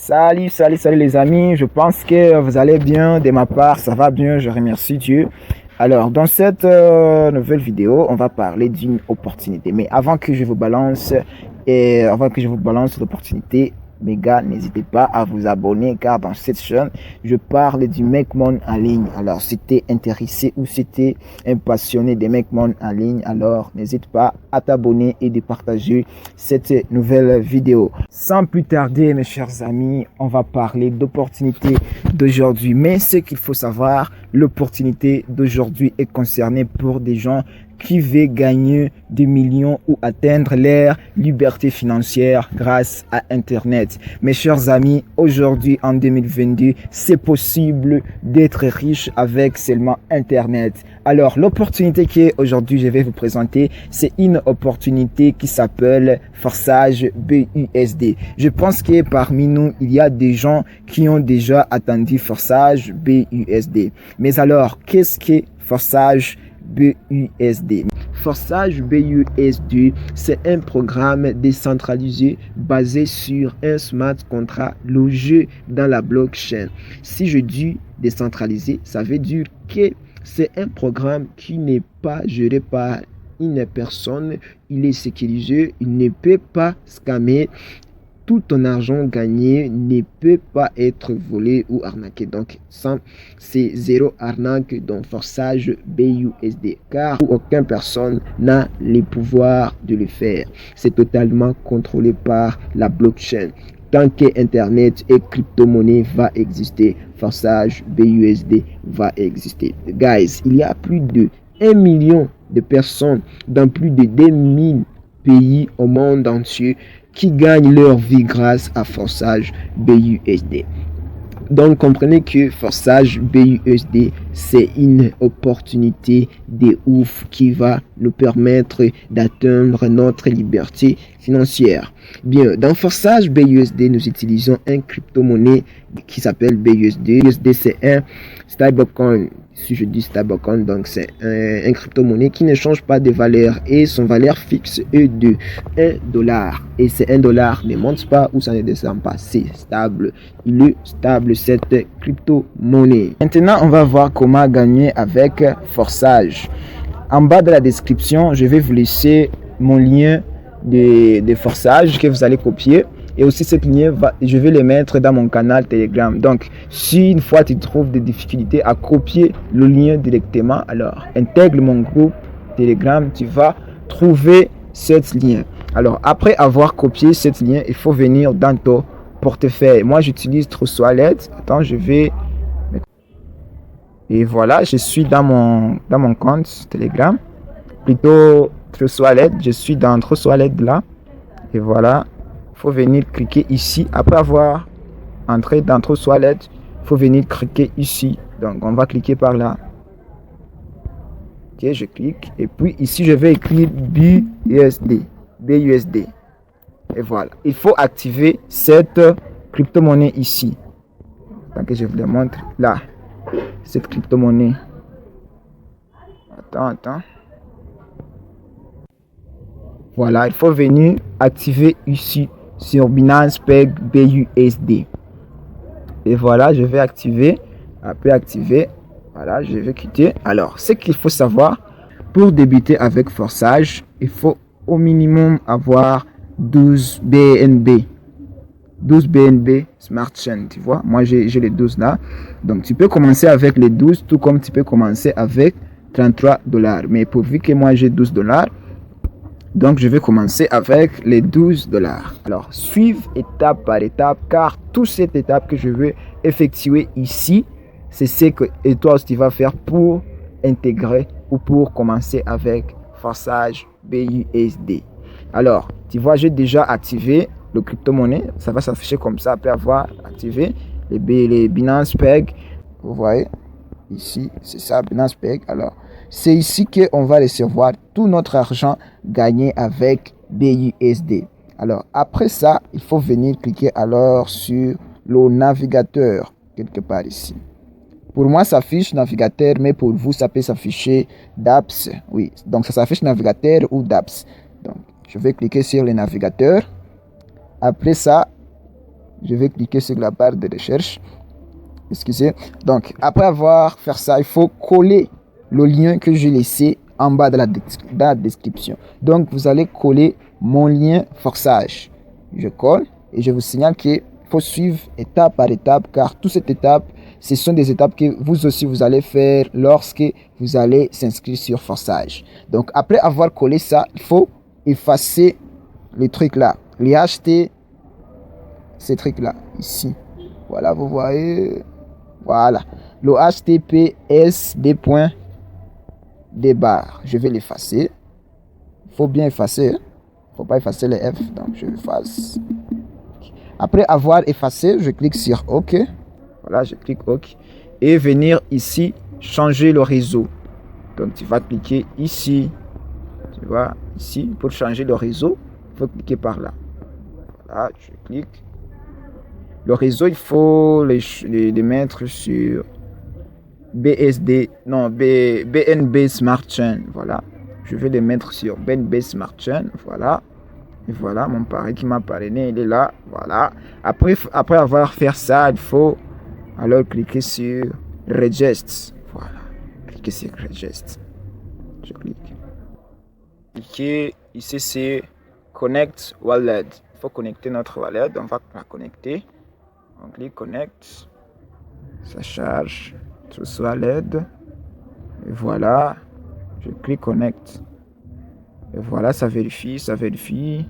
Salut les amis, je pense que vous allez bien, de ma part ça va bien, je remercie Dieu. Alors dans cette nouvelle vidéo, on va parler d'une opportunité. Mais avant que je vous balance l'opportunité, mes gars, n'hésitez pas à vous abonner car dans cette chaîne, je parle du Make Money en ligne. Alors si tu es intéressé ou si tu es un passionné des Make Money en ligne, alors n'hésite pas à t'abonner et de partager cette nouvelle vidéo. Sans plus tarder, mes chers amis, on va parler d'opportunité d'aujourd'hui. Mais ce qu'il faut savoir, l'opportunité d'aujourd'hui est concernée pour des gens qui veulent gagner des millions ou atteindre leur liberté financière grâce à Internet. Mes chers amis, aujourd'hui en 2022, c'est possible d'être riche avec seulement Internet. Alors, l'opportunité qu'aujourd'hui je vais vous présenter, c'est une opportunité qui s'appelle Forçage BUSD. Je pense que parmi nous, il y a des gens qui ont déjà attendu Forçage BUSD. Mais alors, qu'est-ce que Forçage BUSD? Forçage BUSD, c'est un programme décentralisé basé sur un smart contract logé dans la blockchain. Si je dis décentralisé, ça veut dire que c'est un programme qui n'est pas géré par une personne, il est sécurisé, il ne peut pas scammer. Tout ton argent gagné ne peut pas être volé ou arnaqué. Donc, c'est zéro arnaque dans Forçage BUSD. Car aucune personne n'a le pouvoir de le faire. C'est totalement contrôlé par la blockchain. Tant que Internet et crypto-monnaie va exister, Forçage BUSD va exister. Guys, il y a plus de 1 million de personnes dans plus de 2000 pays au monde entier qui gagnent leur vie grâce à Forçage BUSD. Donc, comprenez que Forçage BUSD, c'est une opportunité de ouf qui va nous permettre d'atteindre notre liberté financière. Bien, dans Forçage BUSD, nous utilisons un crypto-monnaie qui s'appelle BUSD. BUSD, c'est un stablecoin. Si je dis stablecoin, donc c'est un crypto-monnaie qui ne change pas de valeur et son valeur fixe est de $1. Et c'est $1 ne monte pas ou ça ne descend pas, c'est stable. Il est stable cette crypto-monnaie. Maintenant, on va voir comment gagner avec Forçage. En bas de la description, je vais vous laisser mon lien de Forçage que vous allez copier. Et aussi cette lien, je vais les mettre dans mon canal Telegram. Donc, si une fois tu trouves des difficultés à copier le lien directement, alors intègre mon groupe Telegram, tu vas trouver cette lien. Alors, après avoir copié cette lien, il faut venir dans ton portefeuille. Moi, j'utilise Trust Wallet. Attends, je vais... Et voilà, je suis dans mon compte Telegram. Plutôt Trust Wallet, je suis dans Trust Wallet là. Et voilà. Il faut venir cliquer ici. Après avoir entré dans Trust Wallet, il faut venir cliquer ici. Donc, on va cliquer par là. Ok, je clique. Et puis ici, je vais écrire BUSD. BUSD. Et voilà. Il faut activer cette crypto-monnaie ici. Donc, je vous le montre là. Cette crypto-monnaie. Attends. Voilà, il faut venir activer ici sur Binance Peg BUSD. Et voilà, je vais activer. Après activer, voilà, je vais quitter. Alors, ce qu'il faut savoir, pour débuter avec Forçage, il faut au minimum avoir 12 BNB. 12 BNB Smart Chain, tu vois. Moi, j'ai les 12 là. Donc, tu peux commencer avec les 12, tout comme tu peux commencer avec $33. Mais pourvu que moi, j'ai $12, donc, je vais commencer avec les $12. Alors, suivre étape par étape, car toute cette étape que je veux effectuer ici, c'est ce que et toi aussi tu vas faire pour intégrer ou pour commencer avec Forçage BUSD. Alors, tu vois, j'ai déjà activé le crypto-monnaie. Ça va s'afficher comme ça après avoir activé les Binance Peg. Vous voyez, ici, c'est ça, Binance Peg. Alors, c'est ici qu'on va recevoir tout notre argent gagné avec BUSD. Alors, après ça, il faut venir cliquer alors sur le navigateur, quelque part ici. Pour moi, ça affiche navigateur, mais pour vous, ça peut s'afficher dApps. Oui, donc ça s'affiche navigateur ou dApps. Donc, je vais cliquer sur le navigateur. Après ça, Je vais cliquer sur la barre de recherche. Excusez. Donc, après avoir fait ça, il faut coller le lien que j'ai laissé en bas de la description. Donc, vous allez coller mon lien forçage. Je colle et je vous signale qu'il faut suivre étape par étape, car toutes ces étapes, ce sont des étapes que vous aussi vous allez faire lorsque vous allez s'inscrire sur forçage. Donc, après avoir collé ça, il faut effacer les trucs là, les acheter, ces trucs là, ici. Voilà, vous voyez. Voilà, le HTTPS des points des barres. Je vais l'effacer. Il faut bien effacer. Il ne faut pas effacer les F. Donc, je l'efface. Après avoir effacé, je clique sur OK. Voilà, je clique OK. Et venir ici, changer le réseau. Donc, tu vas cliquer ici. Tu vois, ici, pour changer le réseau, il faut cliquer par là. Voilà, je clique. Le réseau, il faut les mettre sur BNB Smart Chain. Voilà. Je vais les mettre sur BNB Smart Chain. Voilà. Et voilà, mon pari qui m'a parrainé, il est là. Voilà. Après avoir fait ça, il faut alors cliquer sur Register. Voilà. Cliquez sur Register. Je clique. Cliquez ici, c'est Connect Wallet. Il faut connecter notre wallet. On va la connecter. On clique Connect, ça charge, tout soit l'aide, et voilà, je clique Connect, et voilà, ça vérifie,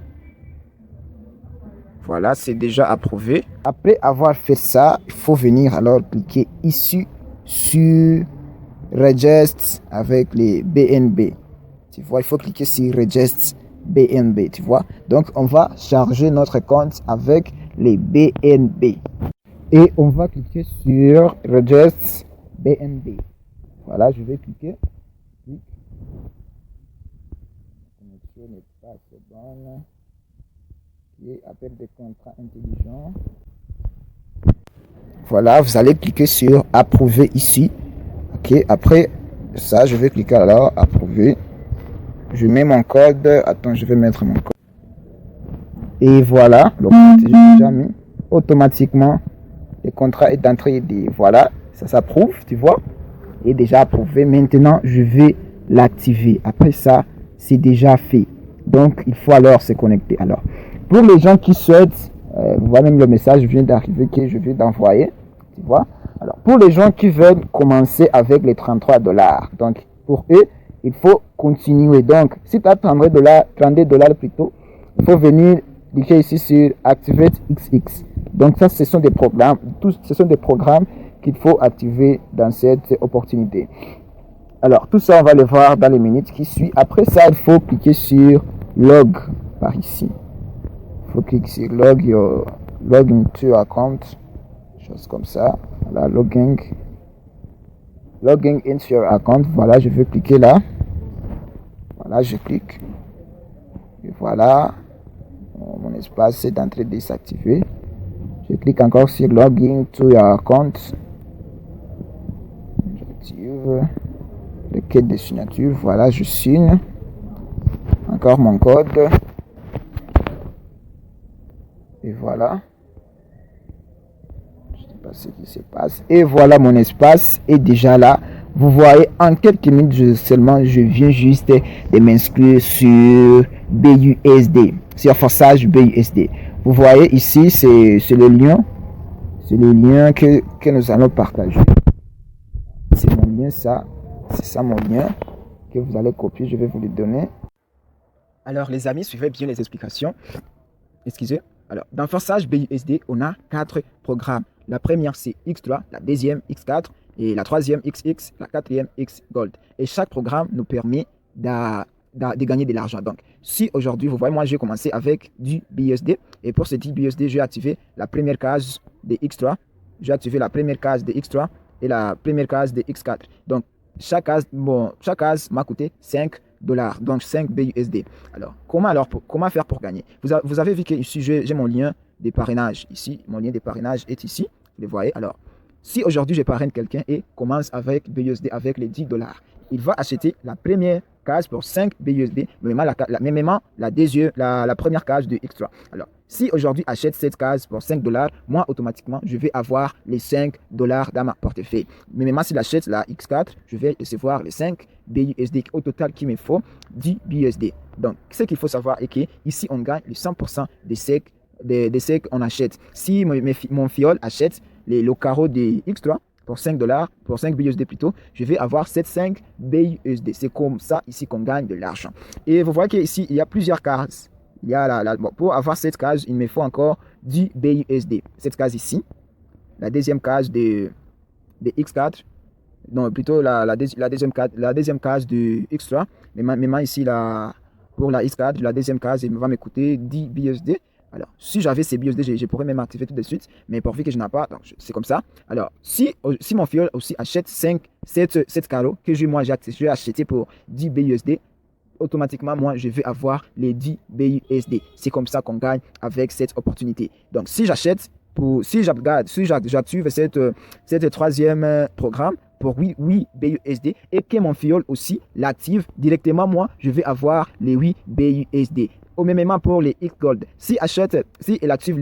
voilà, c'est déjà approuvé. Après avoir fait ça, il faut venir alors cliquer ici sur Register avec les BNB, tu vois, il faut cliquer sur Register BNB, tu vois, donc on va charger notre compte avec les BNB. Et on va cliquer sur Register BNB. Voilà, je vais cliquer. La connexion n'est pas assez bonne. Et appel des contrats intelligents. Voilà, vous allez cliquer sur Approuver ici. Ok, après ça, je vais cliquer alors Approuver. Je mets mon code. Attends, je vais mettre mon code. Et voilà, le code est déjà mis. Automatiquement, le contrat est entré. Voilà, ça s'approuve, tu vois. Est déjà approuvé. Maintenant, je vais l'activer. Après ça, c'est déjà fait. Donc, il faut alors se connecter. Alors, pour les gens qui souhaitent, voilà, même le message vient d'arriver que je viens d'envoyer. Tu vois. Alors, pour les gens qui veulent commencer avec les $33, donc pour eux, il faut continuer. Donc, si tu as $32 plutôt, il faut venir cliquer ici sur Activate XX. Donc, ça, ce sont des programmes. Ce sont des programmes qu'il faut activer dans cette opportunité. Alors, tout ça, on va le voir dans les minutes qui suivent. Après ça, il faut cliquer sur Log par ici. Il faut cliquer sur Log into account. Chose comme ça. Voilà, Logging into your account. Voilà, je vais cliquer là. Voilà, je clique. Et voilà. Mon espace est en train de s'activer. Je clique encore sur Login to your account. J'active le quête de signature. Voilà, je signe. Encore mon code. Et voilà. Je ne sais pas ce qui se passe. Et voilà, mon espace est déjà là. Vous voyez, en quelques minutes je viens juste de m'inscrire sur BUSD. Sur Forçage BUSD. Vous voyez ici, c'est le lien. C'est le lien que nous allons partager. C'est mon lien, ça. C'est ça mon lien que vous allez copier. Je vais vous le donner. Alors, les amis, suivez bien les explications. Excusez. Alors, dans Forçage BUSD, on a 4 programmes. La première, c'est X3, la deuxième, X4, et la troisième, XX, la quatrième, X Gold. Et chaque programme nous permet de gagner de l'argent. Donc, si aujourd'hui, vous voyez, moi, j'ai commencé avec du BUSD. Et pour ce BUSD, j'ai activé la première case de X3. J'ai activé la première case de X3 et la première case de X4. Donc, chaque case m'a coûté $5. Donc, 5 BUSD. Alors, comment faire pour gagner? Vous avez vu que ici, j'ai mon lien de parrainage. Ici, mon lien de parrainage est ici. Vous le voyez. Alors, si aujourd'hui, je parraine quelqu'un et commence avec BUSD avec les $10, il va acheter la première case pour 5 BUSD, mais la première case de X3. Alors, si aujourd'hui achète cette case pour 5 $, moi, automatiquement, je vais avoir les 5 $ dans ma portefeuille. Mais maintenant, s'il achète la X4, je vais recevoir les 5 BUSD au total qu'il me faut 10 BUSD. Donc, ce qu'il faut savoir est qu'ici, on gagne le 100% des ce qu'on achète. Si mon fiole achète le carreau de X3 pour 5 $, pour 5 BUSD plutôt, je vais avoir 5 BUSD. C'est comme ça ici qu'on gagne de l'argent. Et vous voyez qu'ici, il y a plusieurs cases. Il y a pour avoir cette case, il me faut encore 10 BUSD. Cette case ici, la deuxième case de X4, non, plutôt la deuxième case de X3. Mais maintenant ici, pour la X4, la deuxième case, il va me coûter 10 BUSD. Alors, si j'avais ces BUSD, je pourrais même activer tout de suite. Mais pourvu que je n'ai pas, donc c'est comme ça. Alors, si mon fiole aussi achète 7 carreaux que moi j'ai acheté pour 10 BUSD, automatiquement, moi, je vais avoir les 10 BUSD. C'est comme ça qu'on gagne avec cette opportunité. Donc, si j'active cette troisième programme pour 8 BUSD et que mon fiole aussi l'active directement, moi, je vais avoir les 8 BUSD. Au même moment pour les X Gold, si elle active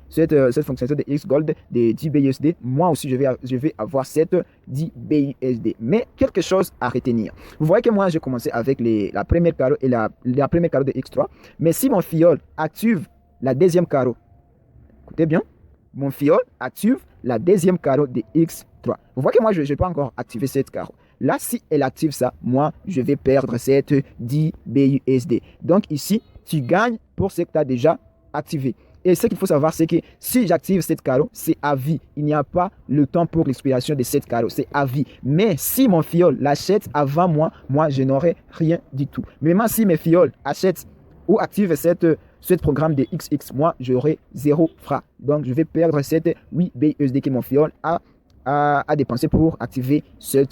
cette fonctionnalité de X Gold de 10 BUSD, moi aussi je vais avoir cette 10 BUSD. Mais quelque chose à retenir. Vous voyez que moi j'ai commencé avec la première carreau et la première carreau de X3. Mais si mon fiole active la deuxième carreau, écoutez bien, mon fiole active la deuxième carreau de X3. Vous voyez que moi je n'ai pas encore activé cette carreau. Là, si elle active ça, moi je vais perdre cette 10 BUSD. Donc ici, tu gagnes pour ce que tu as déjà activé. Et ce qu'il faut savoir, c'est que si j'active cette carreau, c'est à vie. Il n'y a pas le temps pour l'expiration de cette carreau. C'est à vie. Mais si mon fiole l'achète avant moi, je n'aurai rien du tout. Mais même si mes fioles achètent ou activent ce programme de XX, moi, j'aurai 0 francs. Donc, je vais perdre cette 8 BUSD que mon fiole a dépensé pour activer ce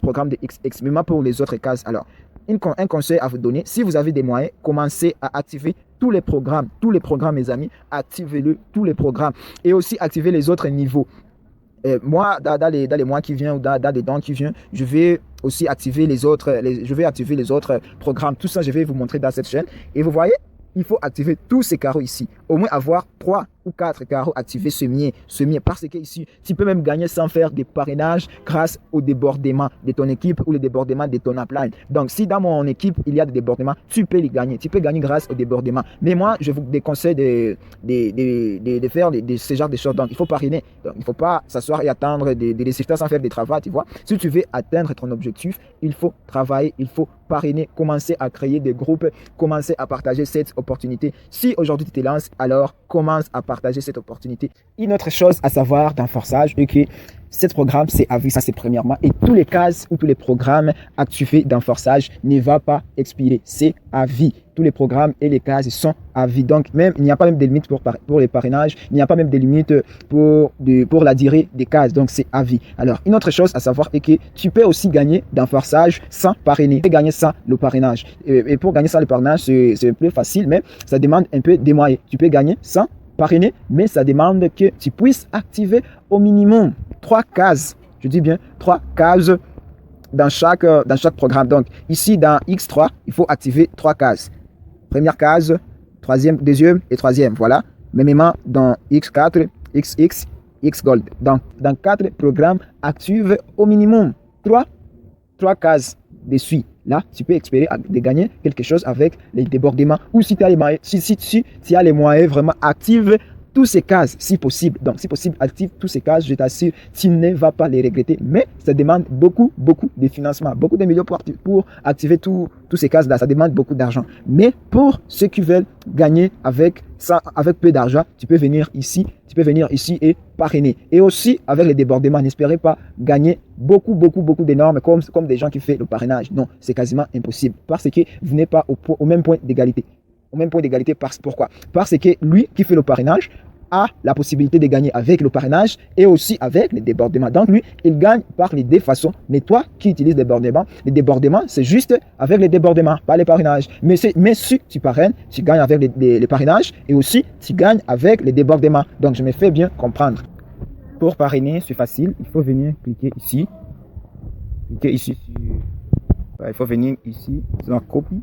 programme de XX. Même pour les autres cases. Alors, un conseil à vous donner, si vous avez des moyens, commencez à activer tous les programmes, mes amis, activez-le, tous les programmes, et aussi activez les autres niveaux. Moi, dans les mois qui viennent ou dans les dents qui viennent, je vais aussi activer les autres programmes. Tout ça, je vais vous montrer dans cette chaîne. Et vous voyez, il faut activer tous ces carreaux ici. Au moins avoir 3 ou 4 carreaux activés semiers. Parce que ici, tu peux même gagner sans faire des parrainages grâce au débordement de ton équipe ou le débordement de ton upline. Donc, si dans mon équipe, il y a des débordements, tu peux les gagner. Tu peux gagner grâce au débordement. Mais moi, je vous déconseille de faire ce genre de choses. Donc, il faut parrainer. Donc, il ne faut pas s'asseoir et attendre des résultats sans faire des travaux, tu vois. Si tu veux atteindre ton objectif, il faut travailler, il faut parrainer, commencer à créer des groupes, commencer à partager cette opportunité. Si aujourd'hui tu te lances, alors commence à partager cette opportunité. Une autre chose à savoir dans Forçage est que ce programme, c'est à vie, ça c'est premièrement. Et tous les cases ou tous les programmes activés dans Forçage ne vont pas expirer. C'est à vie. Tous les programmes et les cases sont à vie. Donc, il n'y a pas même de limite pour les parrainages. Il n'y a pas même de limite pour la durée des cases. Donc, c'est à vie. Alors, une autre chose à savoir est que tu peux aussi gagner dans Forçage sans parrainer. Tu peux gagner sans le parrainage. Et pour gagner sans le parrainage, c'est plus facile, mais ça demande un peu des moyens. Tu peux gagner sans parrainer, mais ça demande que tu puisses activer au minimum 3 cases. Je dis bien 3 cases dans chaque programme. Donc, ici, dans X3, il faut activer 3 cases. Première case, deuxième et troisième. Voilà. Même dans X4, XX, X Gold. Donc, dans 4 programmes, active au minimum 3 cases dessus. Là, tu peux espérer de gagner quelque chose avec les débordements. Ou si tu as les moyens, si tu as les moyens, vraiment active tous ces cases si possible. Donc, si possible, active tous ces cases. Je t'assure, tu ne vas pas les regretter. Mais ça demande beaucoup de financement, beaucoup de millions pour activer tous ces cases-là. Ça demande beaucoup d'argent. Mais pour ceux qui veulent gagner avec peu d'argent, tu peux venir ici et parrainer. Et aussi, avec les débordements, n'espérez pas gagner beaucoup d'énormes comme des gens qui font le parrainage. Non, c'est quasiment impossible parce que vous n'êtes pas au même point d'égalité. Pourquoi? Parce que lui qui fait le parrainage a la possibilité de gagner avec le parrainage et aussi avec les débordements. Donc lui, il gagne par les deux façons. Mais toi qui utilises les débordements, c'est juste avec les débordements, pas les parrainages. Mais si tu parraines, tu gagnes avec les parrainages et aussi tu gagnes avec les débordements. Donc je me fais bien comprendre. Pour parrainer, c'est facile. Il faut venir cliquer ici. Il faut venir ici sur copie.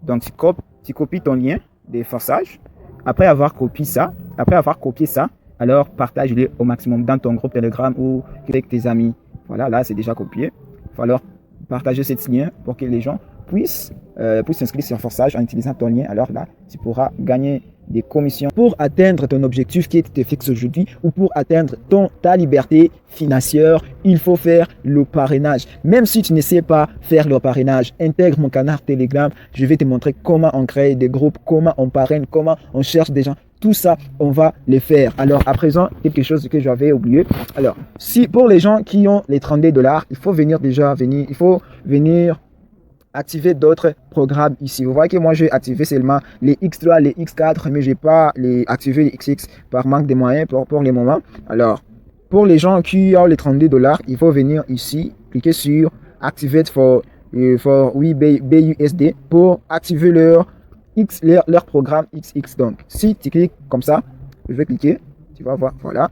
Donc tu copies ton lien de Forçage. après avoir copié ça, alors partage-le au maximum dans ton groupe Telegram ou avec tes amis. Voilà, là c'est déjà copié. Il va falloir partager ce lien pour que les gens puissent s'inscrire sur Forçage en utilisant ton lien. Alors là, tu pourras gagner des commissions pour atteindre ton objectif qui te fixe aujourd'hui ou pour atteindre ta liberté financière. Il faut faire le parrainage. Même si tu ne sais pas faire le parrainage, intègre mon canal Telegram. Je vais te montrer comment on crée des groupes, comment on parraine, comment on cherche des gens. Tout ça, on va les faire. Alors, à présent, quelque chose que j'avais oublié. Alors, si pour les gens qui ont les $32, il faut venir activer d'autres programmes ici. Vous voyez que moi, j'ai activé seulement les X3, les X4, mais j'ai pas activé les XX par manque de moyens pour les moments. Alors, pour les gens qui ont les $32, il faut venir ici, cliquer sur Activate for BUSD pour activer leur programme XX. Donc, si tu cliques comme ça, je vais cliquer, tu vas voir, voilà.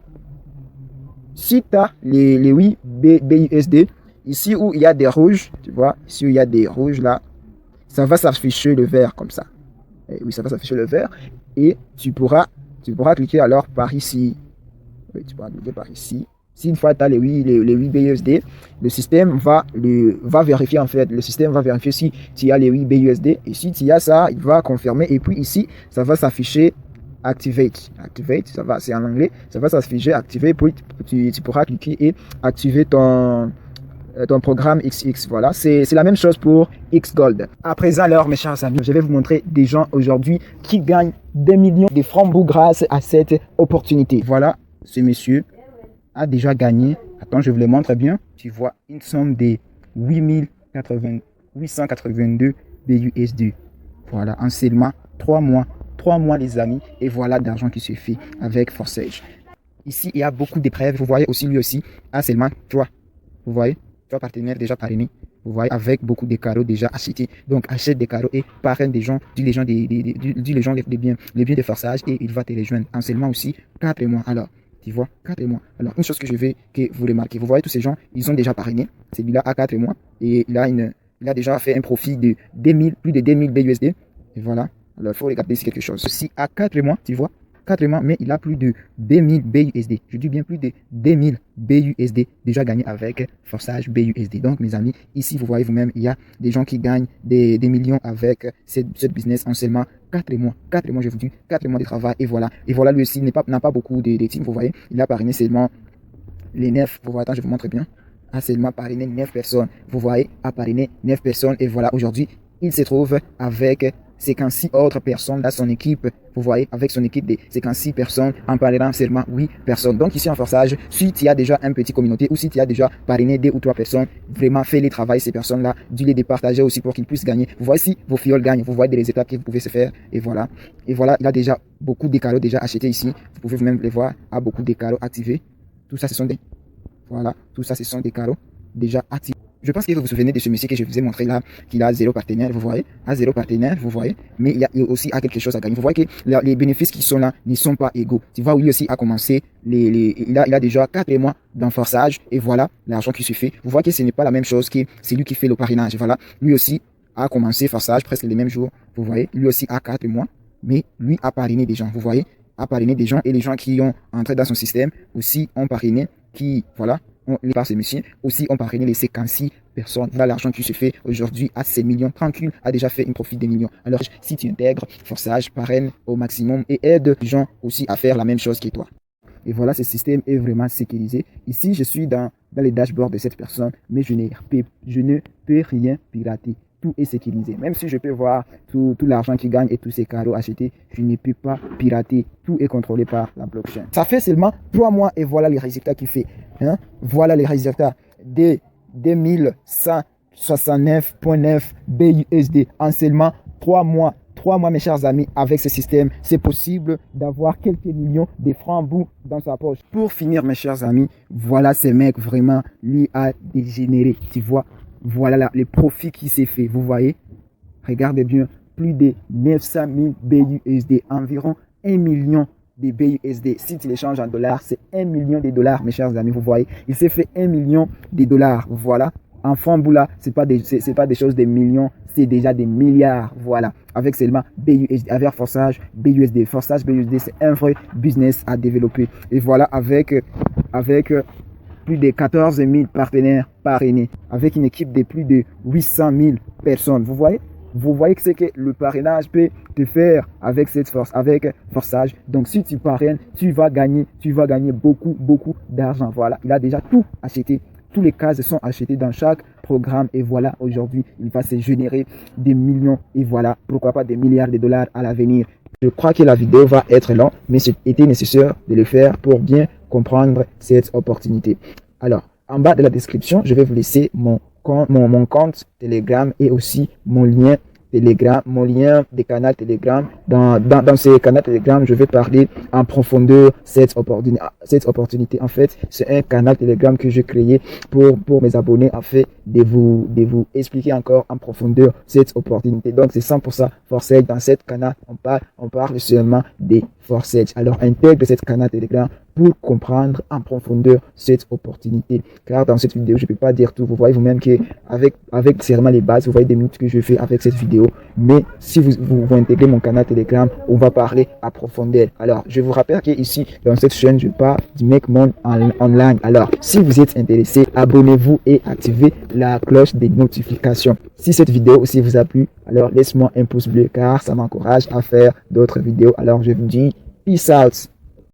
Si tu as les BUSD, ici où il y a des rouges, tu vois, ici où il y a des rouges là, ça va s'afficher le vert comme ça. Et oui, ça va s'afficher le vert et tu pourras cliquer alors par ici. Oui, tu pourras cliquer par ici. Si une fois tu as les 8 BUSD, le système va vérifier en fait. Le système va vérifier si tu as les 8 BUSD. Et si tu as ça, il va confirmer. Et puis ici, ça va s'afficher Activate. Activate, ça va, c'est en anglais. Ça va s'afficher Activate. Puis tu pourras cliquer et activer ton programme XX. Voilà, c'est la même chose pour Xgold. À présent, alors, mes chers amis, je vais vous montrer des gens aujourd'hui qui gagnent des millions de francs grâce à cette opportunité. Voilà, ce monsieur a déjà gagné. Attends, je vous le montre bien. Tu vois une somme de 882 BUSD. Voilà, en seulement 3 mois. 3 mois, les amis. Et voilà d'argent qui se fait avec Forçage. Ici, il y a beaucoup d'épreuves. Vous voyez aussi, lui aussi, a seulement 3. Vous voyez, 3 partenaires déjà parrainés. Vous voyez, avec beaucoup de carreaux déjà achetés. Donc, achète des carreaux et parraine des gens, dis les gens les biens de Forçage et il va te rejoindre en seulement aussi 4 mois. Alors, tu vois, 4 mois. Alors, une chose que je veux que vous remarquez, vous voyez tous ces gens, ils ont déjà parrainé. Celui-là a 4 mois et il a déjà fait un profit de plus de 2000 BUSD. Et voilà. Alors, il faut regarder ici quelque chose. Ceci à 4 mois, tu vois, 4 mois, mais il a plus de 2000 BUSD. Je dis bien plus de 2000 BUSD déjà gagné avec Forçage BUSD. Donc, mes amis, ici, vous voyez vous-même, il y a des gens qui gagnent des millions avec cette business en seulement 4 mois. 4 mois, je vous dis, 4 mois de travail. Et voilà. Et voilà, lui aussi n'a pas beaucoup de teams, vous voyez. Il a parrainé seulement les 9. Vous voyez, attends, je vous montre bien. A seulement parrainé 9 personnes. Vous voyez, a parrainé 9 personnes. Et voilà, aujourd'hui, il se trouve avec 56 autres personnes dans son équipe. Vous voyez, avec son équipe de 56 personnes, en parrainant seulement 8 personnes. Donc ici en Forçage, si tu as déjà une petite communauté ou si tu as déjà parrainé 2 ou 3 personnes, vraiment fais-les travailler ces personnes-là, dis-les de partager aussi pour qu'ils puissent gagner. Vous voyez si vos fioles gagnent, vous voyez des résultats que vous pouvez se faire. Et voilà, il a déjà beaucoup de carreaux déjà achetés ici. Vous pouvez même les voir, à beaucoup de carreaux activés. Tout ça, ce sont des carreaux déjà activés. Je pense que vous vous souvenez de ce monsieur que je vous ai montré là, qu'il a 0 partenaire, vous voyez, vous voyez, mais il aussi a quelque chose à gagner. Vous voyez que les bénéfices qui sont là ne sont pas égaux. Tu vois, lui aussi a commencé, il a déjà 4 mois dans Forçage, et voilà l'argent qui se fait. Vous voyez que ce n'est pas la même chose que celui qui fait le parrainage. Voilà, lui aussi a commencé Forçage presque les mêmes jours, vous voyez, lui aussi a 4 mois, mais lui a parrainé des gens, vous voyez, a parrainé des gens, et les gens qui ont entré dans son système aussi ont parrainé, voilà, par ces messieurs aussi ont parrainé les 56 personnes. Voilà l'argent qui se fait aujourd'hui à 7 millions. Tranquille, a déjà fait un profit de millions. Alors, si tu intègres Forçage, parraine au maximum et aide les gens aussi à faire la même chose que toi. Et voilà, ce système est vraiment sécurisé. Ici, je suis dans les dashboards de cette personne, mais je ne peux rien pirater. Tout est sécurisé. Même si je peux voir tout l'argent qu'il gagne et tous ces carreaux achetés, je ne peux pas pirater. Tout est contrôlé par la blockchain. Ça fait seulement 3 mois et voilà les résultats qu'il fait. Voilà les résultats de 2169.9 BUSD en seulement 3 mois. 3 mois, mes chers amis, avec ce système, c'est possible d'avoir quelques millions de francs bout dans sa poche. Pour finir, mes chers amis, voilà ce mec vraiment, lui a dégénéré. Tu vois, voilà les profits qui s'est fait. Vous voyez, regardez bien, plus de 900 000 BUSD, environ 1 million de BUSD. Si tu les changes en dollars, c'est 1 million de dollars, mes chers amis. Vous voyez, il s'est fait 1 million de dollars. Voilà. En francs bout là, c'est pas des choses de millions, c'est déjà des milliards. Voilà, avec seulement BUSD, avec forçage BUSD. Forçage BUSD, c'est un vrai business à développer. Et voilà, avec plus de 14 000 partenaires parrainés, avec une équipe de plus de 800 000 personnes. Vous voyez que c'est que le parrainage peut te faire avec cette force, avec forçage. Donc, si tu parraines, tu vas gagner beaucoup d'argent. Voilà, il a déjà tout acheté. Tous les cases sont achetées dans chaque programme. Et voilà, aujourd'hui, il va se générer des millions. Et voilà, pourquoi pas des milliards de dollars à l'avenir. Je crois que la vidéo va être longue, mais c'était nécessaire de le faire pour bien comprendre cette opportunité. Alors, en bas de la description, je vais vous laisser mon compte Telegram et aussi mon lien Telegram, mon lien des canaux Telegram. Dans ces canaux Telegram, je vais parler en profondeur cette opportunité. En fait, c'est un canal Telegram que j'ai créé pour mes abonnés afin de vous expliquer encore en profondeur cette opportunité. Donc, c'est 100% Force-Edge. Dans cette canal, on parle seulement des Force-Edge. Alors, intègre cette canal Telegram pour comprendre en profondeur cette opportunité. Car dans cette vidéo, je ne peux pas dire tout. Vous voyez vous-même que avec seulement les bases, vous voyez des minutes que je fais avec cette vidéo. Mais si vous intégrez mon canal Telegram, on va parler à profondeur. Alors, je vous rappelle que ici, dans cette chaîne, je parle du Make Money Online. Alors, si vous êtes intéressé, abonnez-vous et activez la cloche des notifications. Si cette vidéo aussi vous a plu, alors laisse-moi un pouce bleu car ça m'encourage à faire d'autres vidéos. Alors, je vous dis peace out.